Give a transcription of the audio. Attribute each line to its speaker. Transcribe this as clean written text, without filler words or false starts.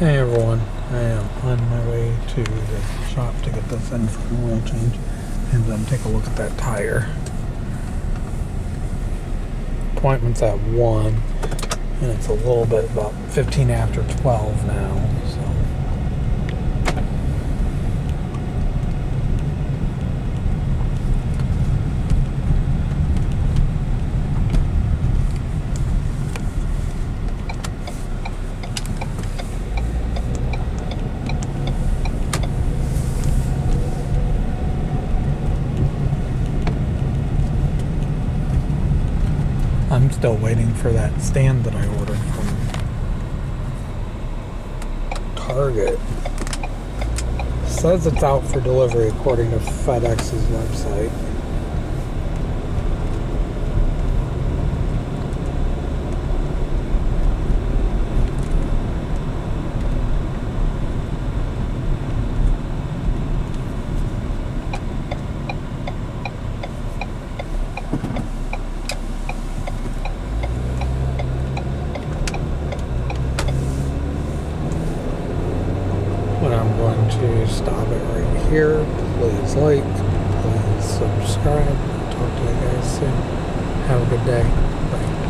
Speaker 1: Hey everyone, I am on my way to the shop to get this in for an oil change and then take a look at that tire. Appointment's at 1 and it's a little bit about 15 after 12 now, so I'm still waiting for that stand that I ordered from Target. Says it's out for delivery according to FedEx's website. But I'm going to stop it right here. Please like, please subscribe. I'll talk to you guys soon. Have a good day. Bye.